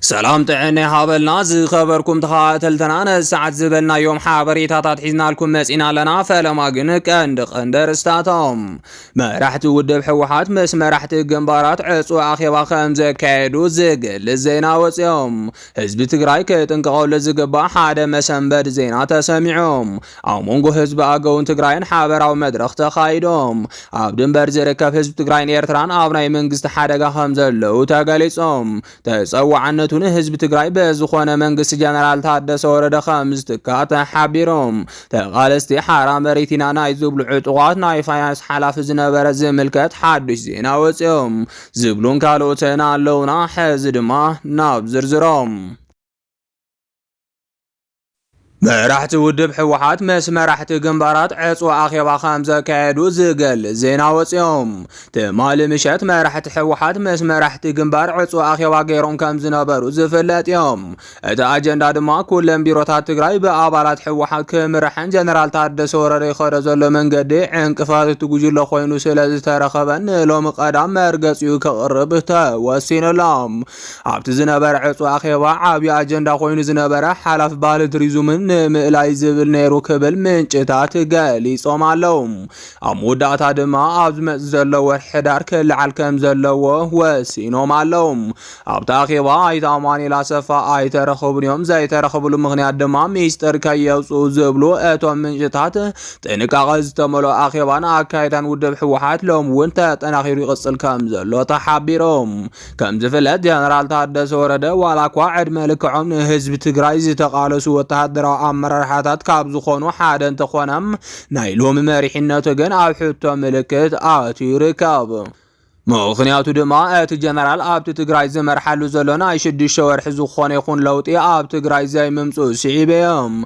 سلام تعني هابلنا زي خبركم تخاتلتنا أنا ساعة زبلنا يوم حابريتات حيزنا لكم مسئنا لنا فلما قنك اندر استاتهم ما راح تودب حوحات ما راح تقنبارات عصو آخيبا خمزة كايدو زيقل الزينا وسيوم حزب تقراي كتنقغول لزيقبا حادة مسنبد زينا تسمعهم أو منقو حزب أقون تقراين حابر أو مدرخ تخايدهم عبدن برزيركب حزب تقراين إيرتران أبناي منقست حادة خمزة لو تقاليسهم تسوى عنه حزب تقراي بزخونه منقس جنرال تادس ورده خمس تكات حبيرهم تقالستي حرام بريتنا نايزوب العطوات نايفايس حلاف زنبر زملكت حدش زينا وصيهم زبلون كالوتنا اللونا حزد ما ناب زرزرهم راح تودب حوحات راح تقنبارات عصو آخيبا خمزة كايدو زيقل زينا وصيهم تمال مشات راح تحوحات راح تقنبار عصو آخيبا غيرون كم زنبرو زفلات يوم اتا اجندا دما كلن بيروتات تقراي بآبالات حوحات كمرحن جنرال تادس ورري خرزلو من قدي عنقفات تقوجلو خوينو سلز ترخبن لو مقادام مرقصيو كقرب توسين اللام عبت زنبر عصو آخيبا عابي اجندا خوينو زنبر حلاف بالتريزو من مئلاي زبل نيرو كبل منጭታት ገሊጾም አለው አሙዳታ ድማ አብዝመ ዘለዎ ሕዳር ከልዓል ከም ዘለዎ ወሲኖም አለው አብታኺባ አይታማኒ ላሰፋ አይተረኸቡንም ዘይተረኸቡሉ ምክንያት ድማ ሚስጥር ከየውጹ ዝብሉ እቶም ምንጭታት ጥንቃቄ ዝተመሎ አኺባን አካይዳን ውድብ ሕወሓት ሎም ወን ተጠናኺሩ ይቅጽል ከም ዘሎ ተሓቢሮም ከም ዝፍለጥ ጀነራል ታደሰ ወረደ ዋላኳ ዕድመ ልክዖም ህዝብ ትግራይ ዝተቃለሱ ወተሃደራዊ አመራርሓታት ካብ ዝኾኑ ሓደ እንተኾነም ናይ ሎሚ መሪሕነቱ ግን ኣብ ሕቶ ምልክት ኣትዩ ይርከብ ምክንያቱ ድማ እቲ ጀነራል ኣብቲ ትግራይ ዝመርሓሉ ዘሎ ናይ 6 ወርሒ ዝኾነ ይኹን ለውጢ ኣብ ትግራይ ዘይምምፁ ስዒበዮም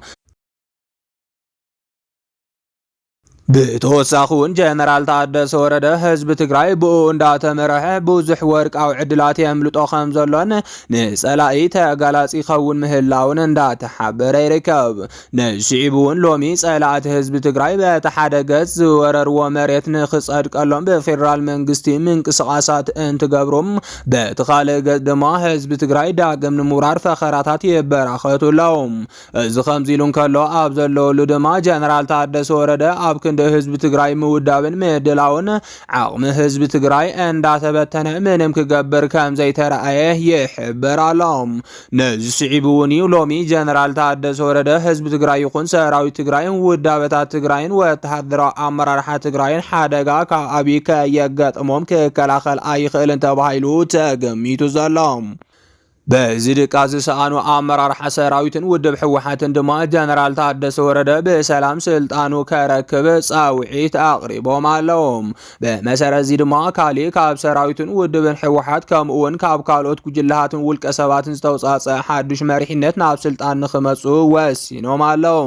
بتوسخون جنرال تادس ورده حزب تግራይ ብኡ እንዳተመረሐ ብዙሕ ወርቃዊ ዕድላት የምልጦ ከምዘሎን ንጸላኢ ተጋላጺ ኸውን ምህላውን እንዳተሓበረ ይርከብ ነሽዒቡን ሎሚ ጸላእቲ ህዝብ ትግራይ በተሓደ ገጽ ዝወረርዎ መሬት ንኽጸድቀሎም በፌደራል መንግስቲ ምንቅስቃሳት እንትገብሩም በተኻለ ገጽ ድማ ህዝብ ትግራይ ዳግም ንምውራር ፈኸራታት ይበራኸቱሎም እዚ ከምዚሉን ከሎ ኣብ ዘለውሉ ድማ ጀነራል ታደሰ ወረደ ኣብ ክንደ ህዝብ ትግራይ ምውዳብን ምድላውን ዓቕሚ ህዝብ ትግራይ እንዳተበተነ ምንም ክገብር ከም ዘይተረኣየ ይሕብራሎም ነዚ ስዒቡን ሎሚ ጀነራል ታደሰ ወረደ ህዝብ ትግራይ ይኹን ሰራዊት ትግራይን ውዳበታት ትግራይን ወተሃደራዊ አመራርሓ ትግራይን ሓደጋ ካብ ኣብይ ከየገጥሞም ክከላኸል ኣይኽእልን ተባሂሉ ተገሚቱ ዘሎም በዚህ ድቃዝ ሰአኑ አመራር ሰራዊትን ውድብ ሕወሓትን ድማ ጀነራል ታደሰ ወረደ በሰላም ስልጣኑ ከረከበ ጻውዒት አቅሪቦም አለው በመሰረት እዚ ድማ ካሊ ካብ ሰራዊትን ውድብን ሕወሓት ከምኡን ካብ ካልኦት ጉጅላትን ውልቀ ሰባትን ዝተውጻጸ ሓድሽ መሪሕነት ናብ ስልጣን ንኽመጹ ወሲኖም አለው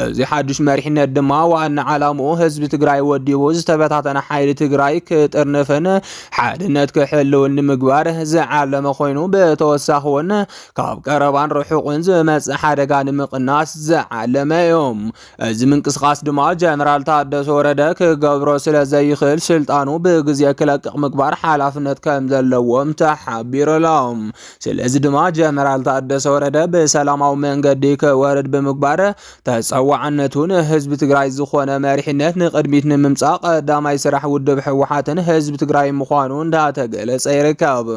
እዚ ሓድሽ መሪሕነት ድማ ዋና ዓላምኡ ህዝቢ ትግራይ ወዲቡ ዝተበታተነ ሓይሊ ትግራይ ክጥርንፍን ሓድነት ክሕልውን ንምግባር ዝዓለመ ኮይኑ ሳኾነ ካብ ቀረባን ርሑቅን ዝመጽእ ሓደጋ ንምቅናስ ዝዓለመ እዮም እዚ ምንቅስቃስ ድማ ጀነራል ታደሰ ወረደ ክገብሮ ስለዘይኽእል ስልጣኑ ብግዜ ክለቅቕ ምግባር ሓላፍነት ከም ዘለዎም ተሓቢሮሎም ስለዚ ድማ ጀነራል ታደሰ ወረደ በሰላማዊ መንገዲ ክወርድ ብምግባር ተጸዋዕነቱን ህዝብ ትግራይ ዝኾነ መሪሕነት ንቅድሚት ንምምጻእ ቀዳማይ ስራሕ ውድብ ሕወሓትን ህዝብ ትግራይ ምዃኑ እንዳተገለጸ ይርከብ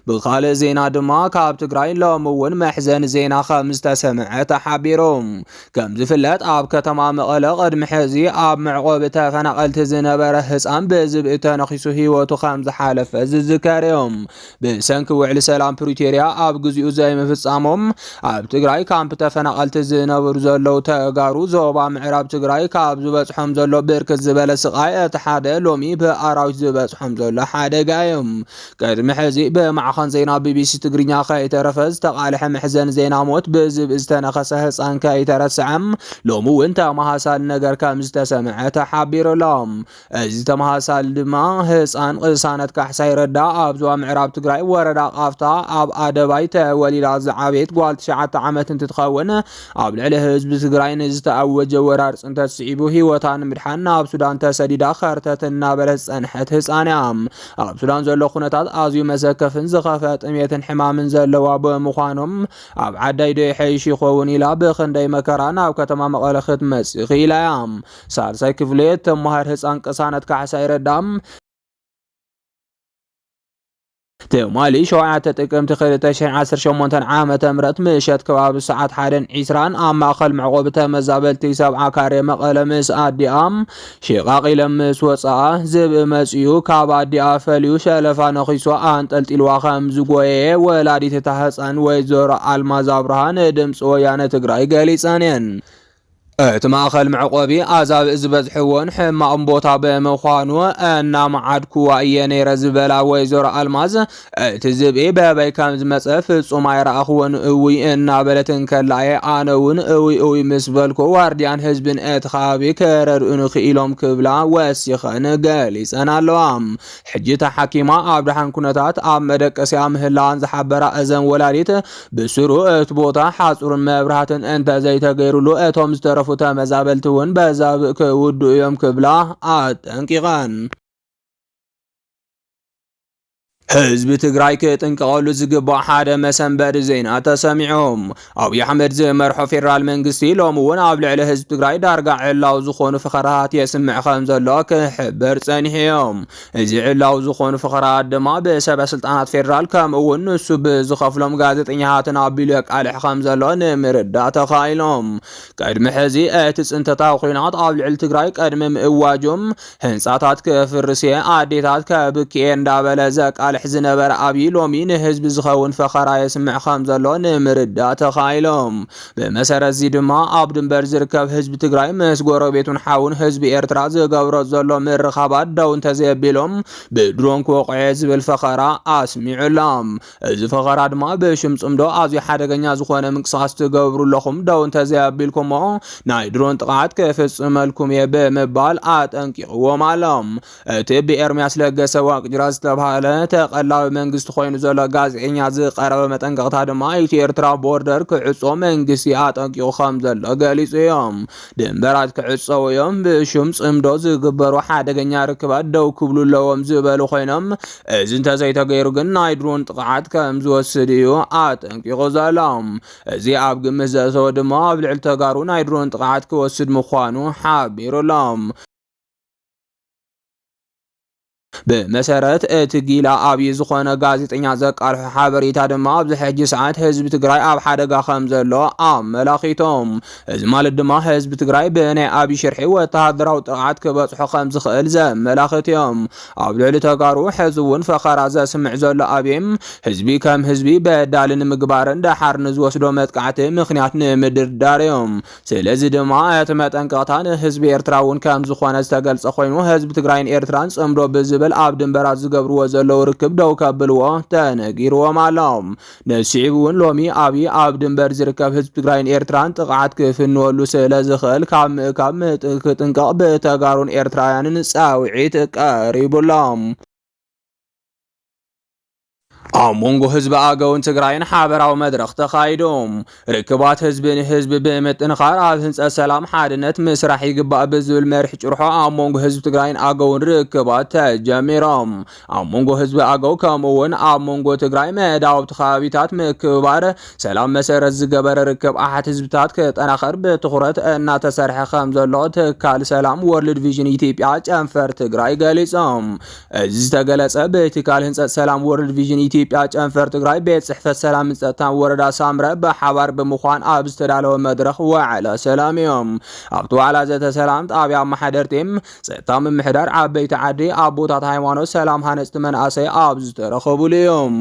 ብኻልእ ዜና ድማ ካብ ትግራይ ሎምውን መሕዘን ዜና ከም ዝተሰምዐ ተሓቢሮም ከም ዝፍለጥ ኣብ ከተማ መቐለ ቅድሚ ሕዚ ኣብ ምዕቆብ ተፈናቀልቲ ዝነበረ ህፃን ብዝብኢ ተነኺሱ ህይወቱ ከም ዝሓለፈ ዝዝከር እዮም ብሰንኪ ውዕሊ ሰላም ፕሪቶሪያ ኣብ ግዜኡ ዘይምፍጻሞም ኣብ ትግራይ ካምፕ ተፈናቀልቲ ዝነበሩ ዘለው ተጋሩ ዞባ ምዕራብ ትግራይ ካብ ዝበጽሖም ዘሎ ብርክት ዝበለ ስቃይ እቲ ሓደ ሎሚ ብኣራዊት ዝበጽሖም ዘሎ ሓደጋ እዮም ቅድሚ ሕዚ ብማዕኸን ዜና ቢቢሲ ትግርኛ ከይተረፈዝ ተቃልሐ ምሕዘን ዜና ሞት ብዝብ ዝተነኸሰ ህፃን ከይተረስዐም ሎሚ እውን ተመሃሳል ነገር ከም ዝተሰምዐ ተሓቢሮሎም እዚ ተመሃሳል ድማ ህፃን ቅሳነት ካሕሳይ ረዳ ኣብ ዞባ ምዕራብ ትግራይ ወረዳ ቃፍታ ኣብ ኣደባይ ተወሊዳ ዝዓበየት ጓል 9 ዓመት እንትትኸውን ኣብ ልዕሊ ህዝቢ ትግራይ ንዝተኣወጀ ወራር ጽንተት ስዒቡ ህይወታ ንምድሓን ናብ ሱዳን ተሰዲዳ ኸርተት እናበለት ጸንሐት ህፃን እያ ኣብ ሱዳን ዘሎ ኩነታት ኣዝዩ መሰከፍን ዝኸፈ ጥሜትን ሕማምን ዘለዋ ብምዃኖም ኣብ ዓዳይ ዶ ይሐይሽ ይኸውን ኢላ ብኽንደይ መከራ ናብ ከተማ መቐለ ክትመጽእ ኢላ እያ። ሳልሳይ ክፍሊ ተመሃር ህፃን ቅሳነት ካሕሳይ ረዳም ተማሊ 7 ጥቅምቲ 2018 ዓመተ ምህረት ምሸት ከባቢ ሰዓት 1:20 ኣብ ማእከል መዕቆቢ ተመዛበልቲ 70 ካሬ መቐለ ምስ ኣዲኣም ሸቓቒሎም ምስ ወፃኣ ዝብኢ መፅኡ ካብ ኣዲኣ ፈልዩ ሸለፋ ነኺሶ ኣንጠልጢልዋ ከም ዝጎየየ ወላዲት እታ ህፃን ወይዘሮ ኣልማዝ ኣብርሃን ድምፂ ወያነ ትግራይ ገሊፀን እየን። እቲ ማእከል መዕቆቢ ኣዛብ ዝበዝሕዎን ሕማቕ ቦታ ብምዃኑ እናማዓድኩዋ እየ ነይረ ዝበላ ወይዘሮ ኣልማዝ እቲ ዝብኢ በበይ ከም ዝመፀ ፍጹም ኣይረኣኽዎን እውይ እናበለትን ከላየ ኣነ እውን እውይ ምስ በልኩ ዋርድያን ህዝብን እቲ ከባቢ ከረድኡን ክኢሎም ክብላ ወሲኸን ገሊፀን ኣለዋ። ሕጂ ተሓኪማ ኣብ ድሓን ኩነታት ኣብ መደቀስያ ምህላዋን ዝሓበራ እዘን ወላዲት ብስሩ እቲ ቦታ ሓፁርን መብራህትን እንተዘይተገይሩሉ እቶም ዝተረፉ ተመዛበልቲ እውን በዛ ክውድኡ እዮም ክብላ ኣጠንቂቐን። ህዝቢ ትግራይ ክጥንቀቐሉ ዝግባእ ሓደ መሰንበዲ ዜና ተሰሚዖም። ኣብይ ኣሕመድ ዝመርሖ ፌደራል መንግስቲ ሎሚ እውን ኣብ ልዕሊ ህዝቢ ትግራይ ዳርጋ ዕላው ዝኾኑ ፍኸራት የስምዕ ከም ዘሎ ክሕበር ጸኒሖም። እዚ ዕላው ዝኾኑ ፍኸራት ድማ ብሰበስልጣናት ፌደራል ከምኡ እውን ንሱ ብዝኸፍሎም ጋዜጠኛታትን ኣቢሉ የቃልሕ ከም ዘሎ ንምርዳእ ተኻኢሎም። ቅድሚ ሕዚ እቲ ጽንተታዊ ኩናት ኣብ ልዕሊ ትግራይ ቀድሚ ምእዋጆም ህንጻታት ክፍርስ ኣዴታት ከብክየ እንዳበለ ዘቃልሕ ዝነበረ ኣብይ ሎሚ ንህዝቢ ዝኸውን ፈኸራ የስምዕ ከም ዘሎ ንምርዳእ ተኻኢሎም። ብመሰረት እዚ ድማ ኣብ ድንበር ዝርከብ ህዝቢ ትግራይ ምስ ጎረቤቱን ሓውን ህዝቢ ኤርትራ ዝገብሮ ዘሎ ምርኻባት ደው እንተዘየቢሎም ብድሮን ክወቅዖ ዝብል ፈኸራ ኣስሚዑሎም። እዚ ፈኸራ ድማ ብሽም ጽምዶ ኣዝዩ ሓደገኛ ዝኾነ ምንቅስቓስ ትገብሩ ኣለኹም ደው እንተዘየቢልኩሞ ናይ ድሮን ጥቃት ክፍጽመልኩም እየ ብምባል ኣጠንቂቕዎም ኣሎም። እቲ ብኤርምያስ ለገሰ ዋቅጅራ ዝተባሃለ ተቀላዊ መንግስቲ ኮይኑ ዘሎ ጋዜጠኛ ዝቀረበ መጠንቀቕታ ድማ ኢትዮ ኤርትራ ቦርደር ክዕጾ መንግስቲ ኣጠንቂቑ ከም ዘሎ ገሊጹ እዮም። ድንበራት ክዕጸው እዮም ብሽም ጽምዶ ዝግበሩ ሓደገኛ ርክባት ደው ክብሉ ኣለዎም ዝበሉ ኮይኖም እዚ እንተዘይተገይሩ ግን ናይ ድሮን ጥቃት ከም ዝወስድ እዩ ኣጠንቂቑ ዘሎም። እዚ ኣብ ግምት ዘእተወ ድማ ኣብ ልዕሊ ተጋሩ ናይ ድሮን ጥቃት ክወስድ ምዃኑ ሓቢሩሎም። ብመሰረት እቲ ጊላ ኣብይ ዝኾነ ጋዜጠኛ ዘቃልሑ ሓበሬታ ድማ ኣብዚ ሕጂ ሰዓት ህዝቢ ትግራይ ኣብ ሓደጋ ከም ዘሎ ኣመላኺቶም። እዚ ማለት ድማ ህዝቢ ትግራይ ብናይ ኣብይ ሽርሒ ወተሃደራዊ ጥቃት ክበፅሖ ከም ዝኽእል ዘመላኽት እዮም። ኣብ ልዕሊ ተጋሩ ሕዚ እውን ፈኸራ ዘስምዕ ዘሎ ኣብይም ህዝቢ ከም ህዝቢ በዳሊ ንምግባርን ዳሓር ንዝወስዶ መጥቃዕቲ ምክንያት ንምድርዳር እዮም። ስለዚ ድማ እቲ መጠንቀቕታ ንህዝቢ ኤርትራ እውን ከም ዝኾነ ዝተገልጸ ኮይኑ ህዝቢ ትግራይን ኤርትራን ጽምዶ ብዝብል ኣብ ድንበራት ዝገብርዎ ዘለዉ ርክብ ደው ከብልዎ ተነጊርዎም ኣሎም። ነሲዒብ እውን ሎሚ ኣብይ ኣብ ድንበር ዝርከብ ህዝቢ ትግራይን ኤርትራን ጥቃት ክፍንወሉ ስለ ዝኽእል ካብ ምእካብ ክጥንቀቕ ብተጋሩን ኤርትራውያንን ጻውዒት ቀሪቡሎም። ኣብ መንጎ ህዝቢ ኣገውን ትግራይን ሓበራዊ መድረኽ ተኻይዶም። ርክባት ህዝቢ ንህዝቢ ብምጥንኻር ኣብ ህንፀት ሰላም ሓድነት ምስራሕ ይግባእ ብዝብል መርሒ ጭርሖ ኣብ መንጎ ህዝቢ ትግራይን ኣገውን ርክባት ተጀሚሮም። ኣብ መንጎ ህዝቢ ኣገው ከምኡ እውን ኣብ መንጎ ትግራይ መዳውብቲ ከባቢታት ምክብባር ሰላም መሰረት ዝገበረ ርክብ ኣሓት ህዝብታት ክጠናኸር ብትኹረት እናተሰርሐ ከም ዘሎ ትካል ሰላም ወርልድ ቪዥን ኢትዮጵያ ጨንፈር ትግራይ ገሊፆም። እዚ ዝተገለጸ ብትካል ህንፀት ሰላም ወርልድ ቪዥን ኢትዮጵያ ጨንፈር ትግራይ ቤት ጽሕፈት ሰላም ጸጥታን ወረዳ ሳምረ ብሓባር ብምዃን ኣብ ዝተዳለወ መድረኽ ዋዕላ ሰላም እዮም። ኣብቲ ዋዕላ ዘተ ሰላም ጣብያ ማሕደርቲም ጸጥታ ምምሕዳር ዓበይቲ ዓዲ ኣቦታት ሃይማኖት ሰላም ሃነጽቲ መንእሰይ ኣብ ዝተረኸቡሉ እዮም።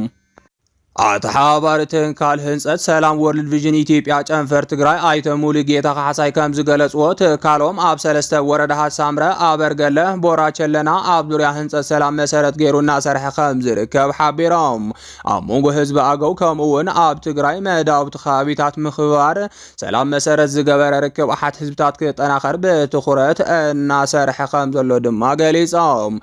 ኣተሓባባሪ ትካል ህንፀት ሰላም ወርልድ ቪዥን ኢትዮጵያ ጨንፈር ትግራይ ኣይተ ሙሉጌታ ካሕሳይ ከም ዝገለጽዎ ትካሎም ኣብ 3 ወረዳታት ሳምረ ኣበርገለ ቦራቸለና ኣብ ዙርያ ህንፀት ሰላም መሰረት ገይሩ እናሰርሐ ከም ዝርከብ ሓቢሮም። ኣብ መንጎ ህዝቢ ኣገው ከምኡ እውን ኣብ ትግራይ መዳውብቲ ከባቢታት ምክብባር ሰላም መሰረት ዝገበረ ርክብ ኣሓት ህዝብታት ክጠናኸር ብትኹረት እናሰርሐ ከም ዘሎ ድማ ገሊፆም።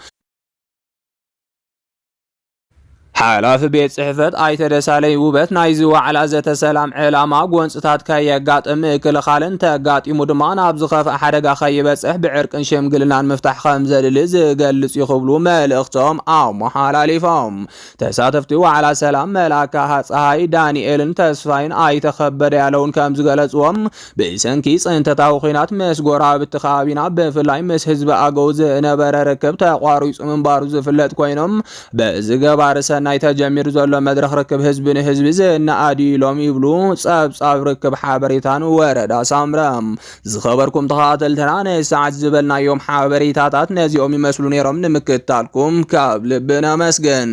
ሓላፊ ቤት ጽሕፈት ኣይተደሳለይ ውበት ናይዚ ዋዕላ ዘተ ሰላም ዕላማ ጎንፅታት ከየጋጥም ምክልኻልን ተጋጢሙ ድማ ናብ ዝኸፍአ ሓደጋ ከይበጽሕ ብዕርቅን ሽምግልናን ምፍታሕ ከም ዘድሊ ዝገልጽ ይኽብሉ መልእኽቶም ኣመሓላሊፎም። ተሳተፍቲ ዋዕላ ሰላም መልአከ ፀሓይ ዳንኤልን ተስፋይን ኣይተኸበደ ያለውን ከም ዝገለጽዎም ብሰንኪ ጽንተታዊ ኹናት ምስ ጎራብቲ ከባቢና ብፍላይ ምስ ህዝቢ ኣገው ዝነበረ ርክብ ተቋሪጹ ምንባሩ ዝፍለጥ ኮይኖም በዚ ገባር ሰናይ ተጀሚሩ ዘሎ መድረኽ ርክብ ህዝቢ ንህዝቢ ዝነኣዲሎም ይብሉ ጸብጻብ ርክብ ሓበሬታን ወረዳ ሳምረ ዝኸበርኩም ተኸታተልትና ንሰዓት ዝበልናዮም ሓበሬታታት ነዚኦም ይመስሉ ነይሮም። ንምክትታልኩም ካብ ልብና መስገን